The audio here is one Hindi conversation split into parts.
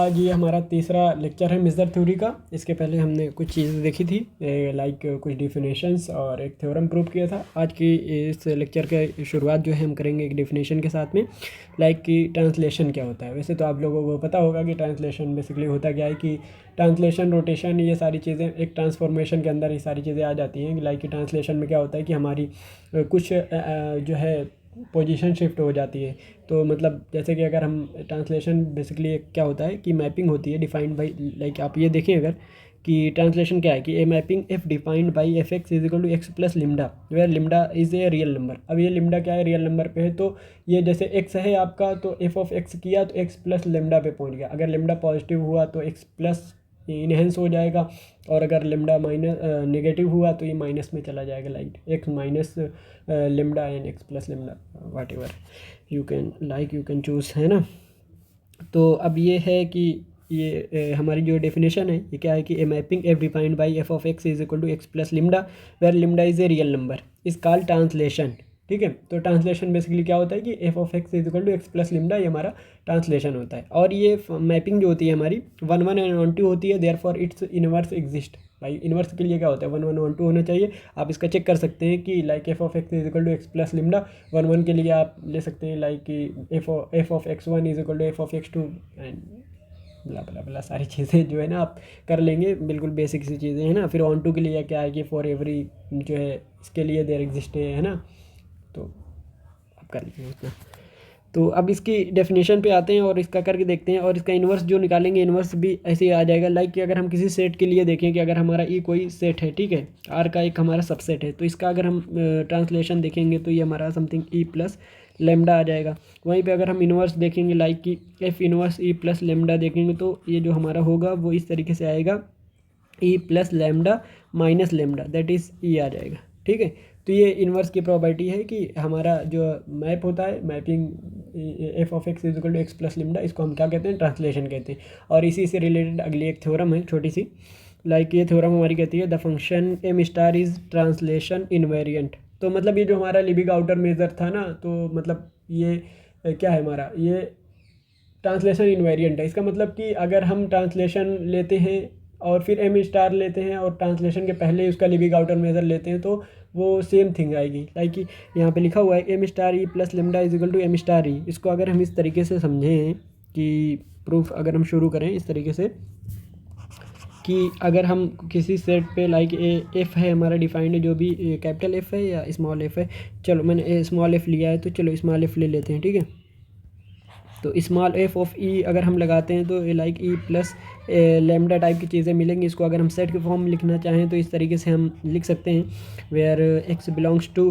आज ये हमारा तीसरा लेक्चर है मेजर थ्योरी का। इसके पहले हमने कुछ चीज़ें देखी थी, लाइक कुछ डिफिनेशंस और एक थ्योरम प्रूव किया था। आज की इस लेक्चर के शुरुआत जो है हम करेंगे एक डिफिनेशन के साथ में, लाइक कि ट्रांसलेशन क्या होता है। वैसे तो आप लोगों को पता होगा कि ट्रांसलेशन बेसिकली होता क्या है, कि ट्रांसलेशन, रोटेशन, ये सारी चीज़ें एक ट्रांसफॉर्मेशन के अंदर ये सारी चीज़ें आ जाती हैं। लाइक कि ट्रांसलेशन में क्या होता है कि हमारी कुछ जो है पोजीशन शिफ्ट हो जाती है। तो मतलब जैसे कि अगर हम ट्रांसलेशन बेसिकली क्या होता है कि मैपिंग होती है डिफाइंड बाई, लाइक आप ये देखें अगर कि ट्रांसलेशन क्या है कि a mapping F defined by F X is equal to X plus lambda, where lambda is a real number. अब ये लिम्डा क्या है, रियल नंबर पे है। तो ये जैसे एक्स है आपका, तो एफ ऑफ एक्स किया तो एक्स प्लस लिम्डा पे पहुंच गया। अगर लिम्डा पॉजिटिव हुआ तो एक्स प्लस इनहेंस हो जाएगा, और अगर लिम्डा माइनस नेगेटिव हुआ तो ये माइनस में चला जाएगा, like X minus lambda and X plus lambda, whatever you can choose, है ना। तो अब ये है कि ये हमारी जो डेफिनेशन है ये क्या है कि a mapping F defined by F of X is equal to X plus lambda where lambda is a real number is called translation. ठीक है, तो ट्रांसलेशन बेसिकली क्या होता है कि F of X is equal to X plus lambda, ये हमारा ट्रांसलेशन होता है। और ये मैपिंग जो होती है हमारी 1 1 एंड 1 2 होती है, therefore its inverse exist. भाई इनवर्स के लिए क्या होता है, 1 1 1 2 होना चाहिए। आप इसका चेक कर सकते हैं कि like F of X is equal to X plus lambda, 1 1 के लिए आप ले सकते हैं लाइक कि F of x one is equal to f of x two and blah blah बला, सारी चीज़ें जो है ना आप कर लेंगे, बिल्कुल बेसिक सी चीज़ें हैं ना। फिर ऑन टू के लिए क्या है कि फॉर एवरी जो है इसके लिए देयर एग्जिस्ट है ना, तो आप कर लीजिए उतना। तो अब इसकी डेफिनेशन पे आते हैं और इसका करके देखते हैं, और इसका इन्वर्स जो निकालेंगे इन्वर्स भी ऐसे ही आ जाएगा। लाइक कि अगर हम किसी सेट के लिए देखें कि अगर हमारा ई कोई सेट है, ठीक है, आर का एक हमारा सबसेट है, तो इसका अगर हम ट्रांसलेशन देखेंगे तो ये हमारा समथिंग ई प्लस लेमडा आ जाएगा। वहीं पे अगर हम इन्वर्स देखेंगे लाइक कि एफ इन्वर्स ई प्लस लेमडा देखेंगे तो ये जो हमारा होगा वो इस तरीके से आएगा, E plus lambda minus lambda, that is E आ जाएगा। ठीक है, तो ये इन्वर्स की प्रॉपर्टी है कि हमारा जो मैप होता है, mapping F of X is equal to X plus lambda, इसको हम क्या कहते हैं, ट्रांसलेशन कहते हैं। और इसी से रिलेटेड अगली एक थ्योरम है छोटी सी, लाइक ये थ्योरम हमारी कहती है the function m star is translation invariant. तो मतलब ये जो हमारा लिबिग आउटर मेजर था ना, तो मतलब ये क्या है हमारा, ये ट्रांसलेशन इनवेरिएंट है। इसका मतलब कि अगर हम ट्रांसलेशन लेते हैं और फिर एम स्टार लेते हैं और ट्रांसलेशन के पहले उसका लिबिग आउटर मेजर लेते हैं तो वो सेम थिंग आएगी। लाइक कि यहाँ पे लिखा हुआ है M star E plus lambda is equal to M star E. इसको अगर हम इस तरीके से समझें कि प्रूफ अगर हम शुरू करें इस तरीके से कि अगर हम किसी सेट पे लाइक एफ है हमारा डिफाइंड है, जो भी कैपिटल एफ है या स्मॉल एफ है, चलो मैंने स्मॉल एफ लिया है तो चलो स्मॉल एफ ले लेते हैं। ठीक है, तो स्मॉल एफ ऑफ ई अगर हम लगाते हैं तो लाइक ई प्लस लेमडा टाइप की चीज़ें मिलेंगी। इसको अगर हम सेट के फॉर्म में लिखना चाहें तो इस तरीके से हम लिख सकते हैं, where x belongs to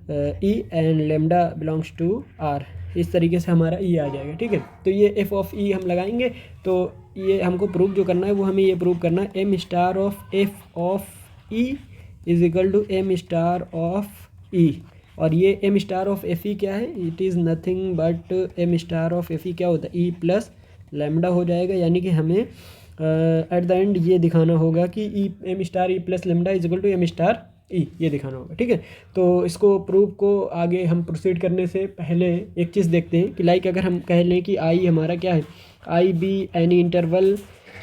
E and lambda belongs to R. इस तरीके से हमारा ई आ जाएगा। ठीक है, तो ये एफ ऑफ ई हम लगाएंगे तो ये हमको प्रूव जो करना है वो हमें ये प्रूव करना है M star of F of E is equal to M star of E. और ये M star of F E क्या है, it is nothing but M star of F E क्या होता है, ई प्लस लेमडा हो जाएगा। यानी कि हमें एट द एंड ये दिखाना होगा कि E M star E plus lambda is equal to M star E, ये दिखाना होगा। ठीक है, तो इसको प्रूव को आगे हम प्रोसीड करने से पहले एक चीज़ देखते हैं कि लाइक अगर हम कह लें कि आई हमारा क्या है, आई बी एनी इंटरवल,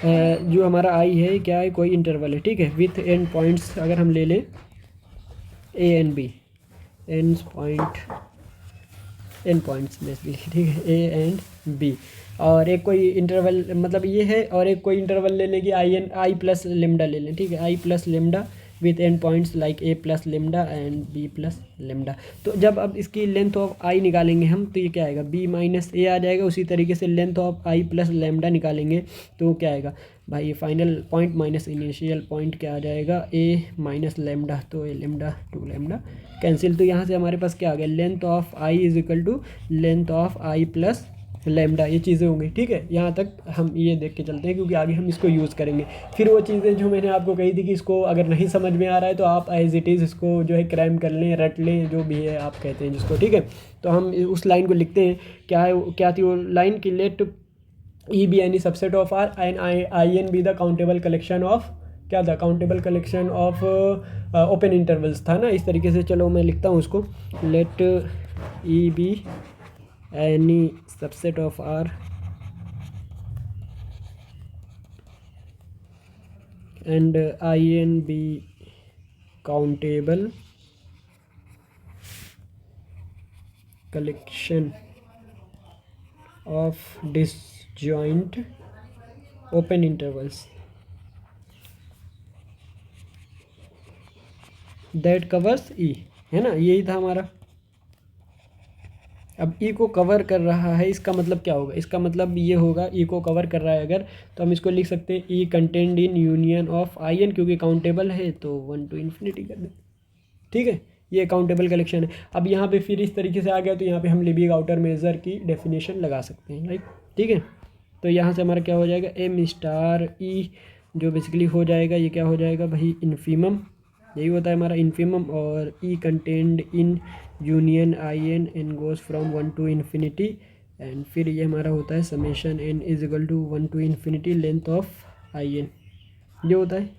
जो हमारा आई है क्या है, कोई इंटरवल है। ठीक है, विथ एंड पॉइंट्स अगर हम ले लें A and B, end points basically, ठीक है, ए एंड बी, और एक कोई इंटरवल मतलब ये है, और एक कोई इंटरवल ले लें कि आई प्लस लिम्डा ले लें। ठीक है, I plus lambda with end points like A plus lambda and B plus lambda. तो जब अब इसकी लेंथ ऑफ आई निकालेंगे हम तो ये क्या आएगा, बी माइनस ए आ जाएगा। उसी तरीके से length of I plus lambda निकालेंगे तो क्या आएगा भाई, final point minus initial point क्या आ जाएगा, ए माइनस लेमडा, तो A lambda to lambda cancel. तो यहाँ से हमारे पास क्या आ गया, length of I is equal to length of I plus lambda, ये चीज़ें होंगी। ठीक है, यहाँ तक हम ये देख के चलते हैं क्योंकि आगे हम इसको यूज़ करेंगे। फिर वो चीज़ें जो मैंने आपको कही थी कि इसको अगर नहीं समझ में आ रहा है तो आप एज इट इज़ इसको जो है क्रैम कर लें, रट लें, जो भी है आप कहते हैं जिसको। ठीक है, तो हम उस लाइन को लिखते हैं, क्या है, क्या थी वो लाइन की, let E be any subset of R and I n be the countable collection of, क्या था, countable collection of open intervals था ना, इस तरीके से। चलो मैं लिखता हूँ उसको, let E be any subset of R and in be countable collection of disjoint open intervals that covers E, है ना, यही था हमारा। अब ई को कवर कर रहा है, इसका मतलब क्या होगा, इसका मतलब ये होगा ई को कवर कर रहा है अगर, तो हम इसको लिख सकते हैं E contained in union of I N, क्योंकि काउंटेबल है तो 1 to इन्फिनिटी कर दें। ठीक है, ये काउंटेबल कलेक्शन है। अब यहाँ पे फिर इस तरीके से आ गया तो यहाँ पे हम लिबिक आउटर मेजर की डेफिनेशन लगा सकते हैं, राइट। ठीक है, तो यहाँ से हमारा क्या हो जाएगा, एम स्टार ई जो बेसिकली हो जाएगा, ये क्या हो जाएगा भाई, इन्फीमम, यही होता है हमारा इन्फीमम, और E contained in union I N N goes from 1 to infinity, and फिर ये हमारा होता है summation N is equal to 1 to infinity length of I N, ये होता है।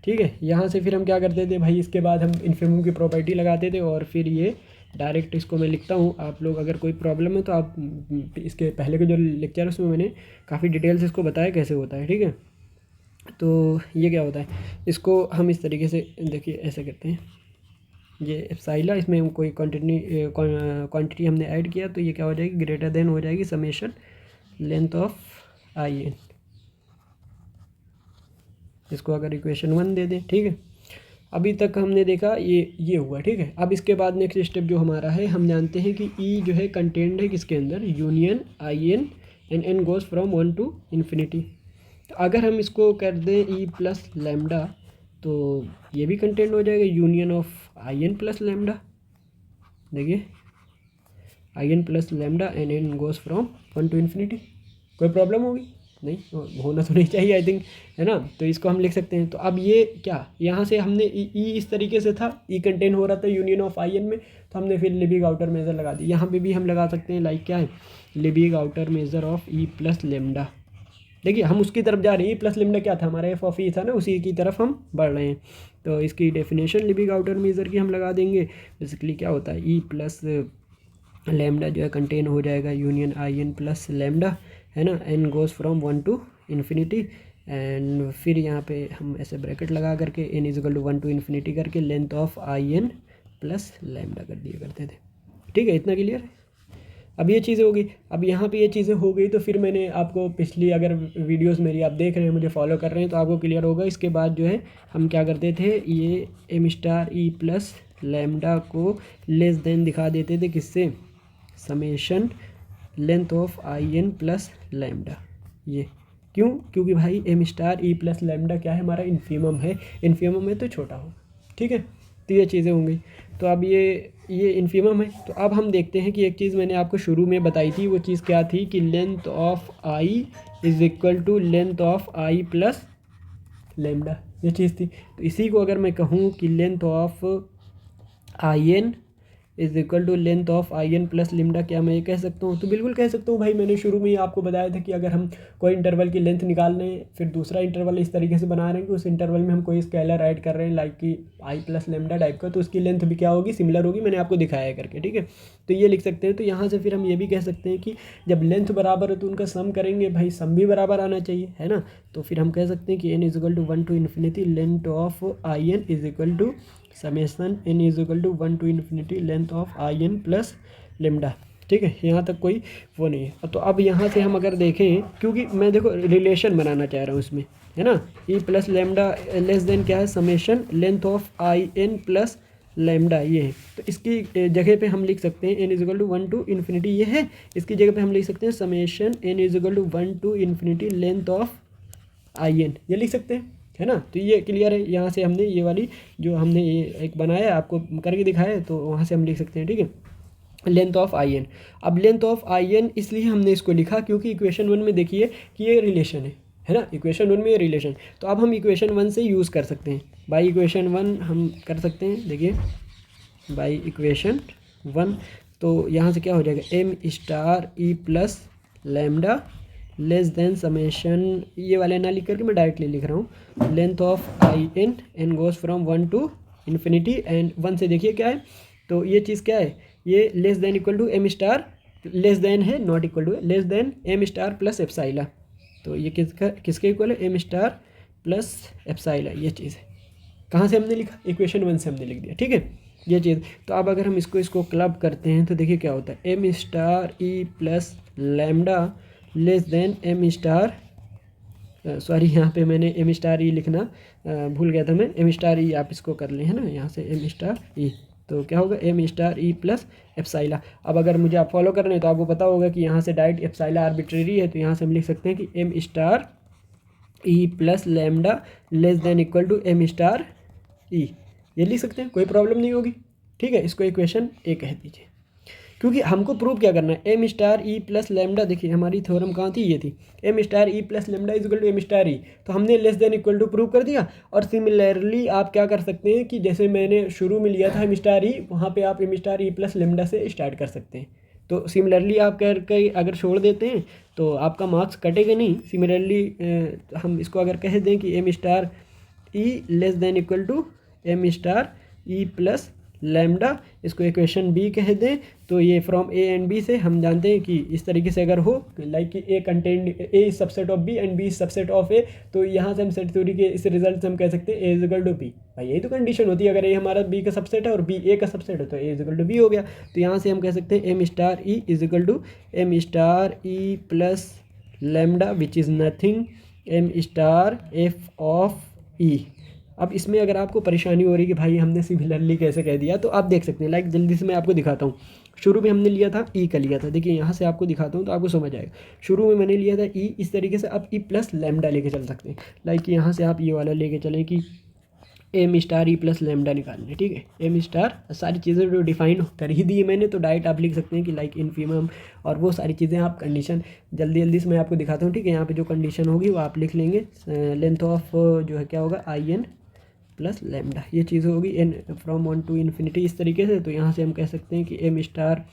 ठीक है, यहाँ से फिर हम क्या करते थे भाई, इसके बाद हम इन्फीमम की प्रॉपर्टी लगाते थे, और फिर ये डायरेक्ट इसको मैं लिखता हूँ। आप लोग अगर कोई प्रॉब्लम है तो आप इसके पहले के जो लेक्चर है उसमें मैंने काफ़ी डिटेल से इसको बताया कैसे होता है। ठीक है, तो ये क्या होता है, इसको हम इस तरीके से देखिए ऐसे करते हैं, ये एप्सिलॉन, इसमें हम कोई क्वांटिटी हमने ऐड किया तो ये क्या हो जाएगी, ग्रेटर देन हो जाएगी summation length of I n, इसको अगर इक्वेशन 1 दे दें। ठीक है, अभी तक हमने देखा ये हुआ। ठीक है, अब इसके बाद नेक्स्ट स्टेप जो हमारा है, हम जानते हैं कि ई जो है कंटेंट है किसके अंदर, union I n and n goes from 1 to infinity. तो अगर हम इसको कर दें ई प्लस लैम्डा, तो ये भी कंटेंट हो जाएगा union of I N plus lambda. देखिए I N plus lambda N N goes from 1 to infinity. कोई प्रॉब्लम होगी नहीं, होना तो नहीं चाहिए आई थिंक, है ना। तो इसको हम लिख सकते हैं। तो अब ये क्या, यहाँ से हमने ई इस तरीके से था, ई कंटेन हो रहा था यूनियन ऑफ आई एन में, तो हमने फिर लिबिक आउटर मेजर लगा दी। यहाँ पे भी हम लगा सकते हैं, लाइक क्या है, Lebesgue outer measure of E plus lambda. देखिए हम उसकी तरफ जा रहे हैं, ई प्लस लेमडा क्या था, हमारा एफ ऑफ ई था ना, उसी की तरफ हम बढ़ रहे हैं। तो इसकी डेफिनेशन लिबिक आउटर मेजर की हम लगा देंगे। बेसिकली क्या होता है, ई प्लस लेमडा जो है कंटेन हो जाएगा union I N plus lambda, है ना, N goes from 1 to infinity, and फिर यहाँ पे हम ऐसे ब्रैकेट लगा करके N is equal to 1 to infinity करके length of I N plus lambda कर दिया करते थे। ठीक है, इतना क्लियर है। अब ये चीज़ें हो गई, अब यहाँ पे ये चीज़ें हो गई, तो फिर मैंने आपको पिछली अगर वीडियोस मेरी आप देख रहे हैं, मुझे फॉलो कर रहे हैं, तो आपको क्लियर होगा। इसके बाद जो है हम क्या करते थे, ये M star E plus lambda को लेस देन दिखा देते थे किससे, summation length of I N plus lambda. ये क्यों, क्योंकि भाई m star E plus lambda क्या है, हमारा इन्फीमम है, इन्फीमम है तो छोटा हो। ठीक है, तो ये चीज़ें होंगी। तो अब ये इन्फीमम है। तो अब हम देखते हैं कि एक चीज़ मैंने आपको शुरू में बताई थी, वो चीज़ क्या थी कि length of I is equal to length of I plus lambda, ये चीज़ थी। तो इसी को अगर मैं कहूँ कि length of I N is equal to length of I N plus lambda, क्या मैं ये कह सकता हूँ? तो बिल्कुल कह सकता हूँ भाई। मैंने शुरू में ही आपको बताया था कि अगर हम कोई इंटरवल की लेंथ निकाल रहे हैं, फिर दूसरा इंटरवल इस तरीके से बना रहे हैं कि उस इंटरवल में हम कोई स्केलर ऐड कर रहे हैं, लाइक कि आई प्लस लेम्डा टाइप का, तो उसकी लेंथ भी क्या होगी, सिमिलर होगी। मैंने आपको दिखाया करके, ठीक है। तो ये लिख सकते हैं। तो यहाँ से फिर हम ये भी कह सकते हैं कि जब लेंथ बराबर है तो उनका सम करेंगे, भाई सम भी बराबर आना चाहिए, है ना। तो फिर हम कह सकते हैं कि n is equal to 1 to infinity length of I N is equal to summation N is equal to 1 to infinity length of I N plus lambda. ठीक है, यहाँ तक कोई वो नहीं है। तो अब यहाँ से हम अगर देखें, क्योंकि मैं देखो रिलेशन बनाना चाह रहा हूँ इसमें, है ना। E plus lambda less than क्या है, summation length of I N plus lambda, ये है। तो इसकी जगह पे हम लिख सकते हैं n is equal to 1 to infinity, ये है। इसकी जगह पे हम लिख सकते हैं summation N is equal to 1 to infinity length of I N, ये लिख सकते हैं, है ना। तो ये क्लियर है। यहाँ से हमने ये वाली जो हमने ये एक बनाया आपको करके दिखाया है, तो वहाँ से हम लिख सकते हैं, ठीक है, लेंथ ऑफ आई एन। अब लेंथ ऑफ आई एन इसलिए हमने इसको लिखा क्योंकि इक्वेशन 1 में देखिए कि ये रिलेशन है ना। इक्वेशन 1 में ये रिलेशन, तो अब हम इक्वेशन 1 से यूज़ कर सकते हैं। बाई इक्वेशन 1 हम कर सकते हैं, देखिए बाई इक्वेशन 1। तो यहाँ से क्या हो जाएगा, m star E plus lambda less than summation, ये वाले ना लिख करके मैं डायरेक्टली लिख रहा हूँ, length of I N N goes from 1 to infinity, and 1 से देखिए क्या है, तो ये चीज़ क्या है, ये less than equal to M star, less than है not equal to, less than M star plus epsilon. तो ये किसके इक्वल है, एम स्टार प्लस एप्साइला, ये चीज़ है। कहाँ से हमने लिखा, इक्वेशन 1 से हमने लिख दिया, ठीक है ये चीज़। तो अब अगर हम इसको क्लब करते हैं तो देखिए क्या होता है, M star E plus lambda less than M star, sorry यहाँ पे मैंने एम स्टार ई लिखना भूल गया था मैं, एम स्टार ई आप इसको कर लें है ना, यहाँ से एम स्टार ई, तो क्या होगा एम स्टार ई प्लस एप्साइला। अब अगर मुझे आप फॉलो कर रहे हैं तो आपको पता होगा कि यहाँ से डायरेक्ट एप्साइला आर्बिट्रेरी है, तो यहाँ से हम लिख सकते हैं कि M star E plus lambda less than equal to M star E, ये लिख सकते हैं, कोई प्रॉब्लम नहीं होगी, ठीक है। इसको इक्वेशन ए कह दीजिए, क्योंकि हमको प्रूव क्या करना है, M star E plus lambda, देखिए हमारी थ्योरम कहाँ थी, ये थी, M star E plus lambda is equal to M star E, तो हमने less than equal to prove कर दिया। और सिमिलरली आप क्या कर सकते हैं कि जैसे मैंने शुरू में लिया था एम स्टार ई, वहाँ पे आप m star E plus lambda से स्टार्ट कर सकते हैं। तो सिमिलरली आप करके अगर छोड़ देते हैं तो आपका मार्क्स कटेगा नहीं। सिमिलरली हम इसको अगर कह दें कि M star E less than equal to M star E plus lambda, इसको इक्वेशन बी कह दें, तो ये फ्रॉम ए एंड बी से हम जानते हैं कि इस तरीके से अगर हो लाइक कि A contained A is subset of B and B is subset of A, तो यहाँ से हम सेट थ्योरी के इस रिजल्ट से हम कह सकते हैं ए इज इक्वल टू बी। भाई यही तो कंडीशन होती है, अगर ए हमारा बी का सबसेट है और बी ए का सबसेट है तो A is equal to B हो गया। तो यहाँ से हम कह सकते हैं M star E is equal to M star E plus lambda which is nothing M star F of E. अब इसमें अगर आपको परेशानी हो रही है कि भाई हमने सिमिलरली कैसे कह दिया, तो आप देख सकते हैं, लाइक जल्दी से मैं आपको दिखाता हूँ। शुरू में हमने लिया था ई का लिया था, देखिए यहाँ से आपको दिखाता हूँ तो आपको समझ आएगा। शुरू में मैंने लिया था ई, इस तरीके से आप ई प्लस लैम्डा लेके चल सकते हैं, लाइक यहाँ से आप ये वाला लेके चलें कि M star E plus lambda निकालने, ठीक है। एम स्टार सारी चीज़ें जो डिफाइन कर ही दी है मैंने, तो डायरेक्ट आप लिख सकते हैं कि लाइक इनफीमम और वो सारी चीज़ें आप कंडीशन जल्दी से मैं आपको दिखाता हूँ, ठीक है। यहाँ पे जो कंडीशन होगी वो आप लिख लेंगे, लेंथ ऑफ जो है क्या होगा आई एन प्लस लैम्डा, ये चीज़ होगी एन फ्रॉम 1 टू इन्फिनिटी इस तरीके से। तो यहाँ से हम कह सकते हैं कि M star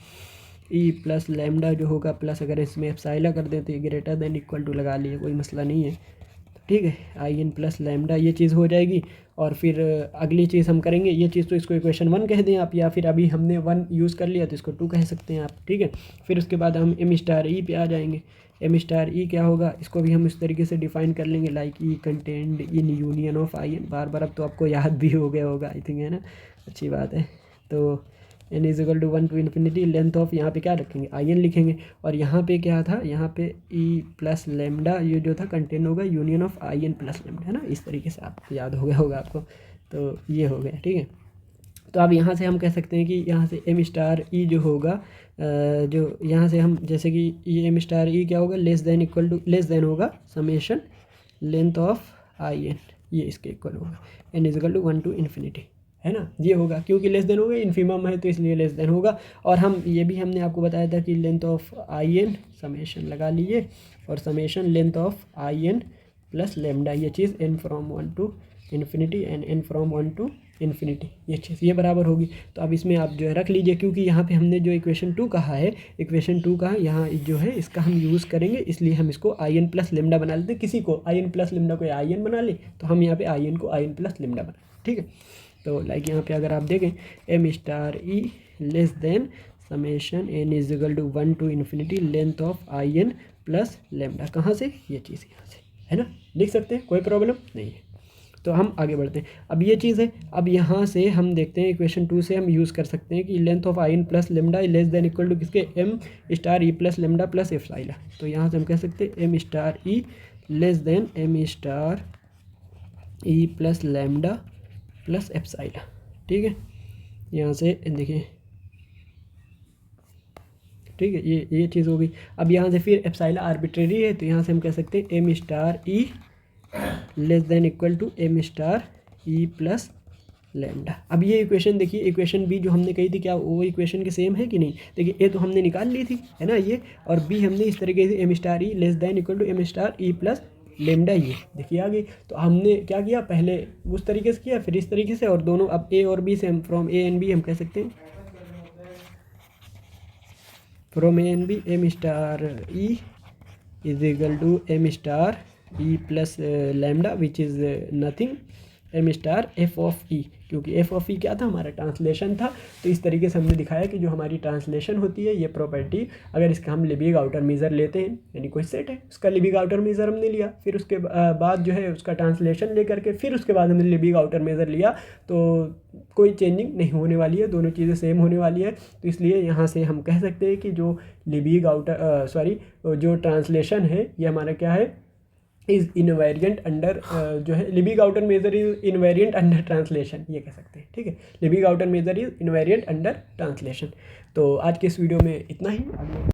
E plus lambda जो होगा प्लस अगर इसमें एप्साइला कर दें तो ये ग्रेटर देन इक्वल टू लगा लिए, कोई मसला नहीं है, ठीक है। आई एन प्लस लैम्डा ये चीज़ हो जाएगी। और फिर अगली चीज़ हम करेंगे, ये चीज़ तो इसको इक्वेशन 1 कह दें आप, या फिर अभी हमने 1 यूज़ कर लिया तो इसको 2 कह सकते हैं आप, ठीक है। फिर उसके बाद हम एम स्टार ई पे आ जाएंगे। एम स्टार ई क्या होगा, इसको भी हम इस तरीके से डिफाइन कर लेंगे, like E contained in union of I N. बार बार अब तो आपको याद भी हो गया होगा आई थिंक, है ना, अच्छी बात है। तो n is equal to 1 to infinity length of, यहाँ पे क्या रखेंगे आई एन लिखेंगे, और यहाँ पे क्या था, यहाँ पे ई प्लस लैम्डा ये जो था कंटेन होगा union of I N plus lambda, है ना, इस तरीके से आपको याद हो गया होगा आपको। तो ये हो गया, ठीक है। तो अब यहाँ से हम कह सकते हैं कि यहाँ से एम स्टार ई जो होगा, जो यहाँ से हम जैसे कि ये एम स्टार ई क्या होगा, less than equal to less than होगा summation length of I N, ये इसके इक्वल होगा, N is equal to 1 to infinity, है ना, ये होगा क्योंकि लेस देन होगा, इन्फीमम है तो इसलिए लेस देन होगा। और हम ये भी हमने आपको बताया था कि length of I N summation लगा लीजिए, और summation length of I N plus lambda, ये चीज़ N from 1 to infinity and N from 1 to infinity, ये चीज़ ये बराबर होगी। तो अब इसमें आप जो है रख लीजिए, क्योंकि यहाँ पे हमने जो इक्वेशन 2 कहा है, इक्वेशन 2 का यहाँ जो है इसका हम यूज़ करेंगे, इसलिए हम इसको आई एन प्लस लेमडा बना लेते हैं। किसी को आई एन प्लस लेमडा को आई एन बना ले, तो हम यहाँ पे आई एन को आई एन प्लस लेमडा बना, ठीक है। तो लाइक यहाँ पे अगर आप देखें m star E less than summation N is equal to 1 to infinity length of I N plus lambda, कहाँ से, ये चीज़ यहाँ से, है ना, लिख सकते हैं, कोई प्रॉब्लम नहीं है। तो हम आगे बढ़ते हैं। अब ये चीज़ है, अब यहाँ से हम देखते हैं इक्वेशन 2 से हम यूज़ कर सकते हैं कि length of I N plus lambda less than equal to किसके, M star E plus lambda plus epsilon. तो यहाँ से हम कह सकते हैं M star E less than M star E plus lambda plus epsilon, ठीक है। यहाँ से देखिए, ठीक है, ये चीज़ हो गई। अब यहाँ से फिर एप्सिलॉन आर्बिट्रेरी है, तो यहाँ से हम कह सकते हैं M star E less than equal to M star E plus lambda. अब ये इक्वेशन देखिए, इक्वेशन बी जो हमने कही थी, क्या वो इक्वेशन के सेम है कि नहीं। देखिए ए तो हमने निकाल ली थी, है ना, ये, और बी हमने इस तरीके से m star E less than equal to M star E plus lambda, ये देखिए आ गई। तो हमने क्या किया, पहले उस तरीके से किया, फिर इस तरीके से, और दोनों अब ए और बी से हम फ्रॉम ए एंड बी हम कह सकते हैं from A and B M star E is equal to M star E plus lambda which is nothing M star F of E, क्योंकि एफ ऑफ ई क्या था, हमारा ट्रांसलेशन था। तो इस तरीके से हमने दिखाया कि जो हमारी ट्रांसलेशन होती है ये प्रॉपर्टी, अगर इसका हम लिबिग आउटर मेजर लेते हैं, यानी कोई सेट है उसका लिबिग आउटर मेजर हमने लिया, फिर उसके बाद जो है उसका ट्रांसलेशन लेकर के फिर उसके बाद हमने लिबिग आउटर मेजर लिया, तो कोई चेंजिंग नहीं होने वाली है, दोनों चीज़ें सेम होने वाली है। तो इसलिए यहाँ से हम कह सकते हैं कि जो लिबिग आउटर जो ट्रांसलेशन है ये हमारा क्या है, इज़ इनवेरिएंट अंडर जो है Lebesgue outer measure is invariant under translation, ये कह सकते हैं। ठीक है, Lebesgue outer measure is invariant under translation. तो आज के इस वीडियो में इतना ही।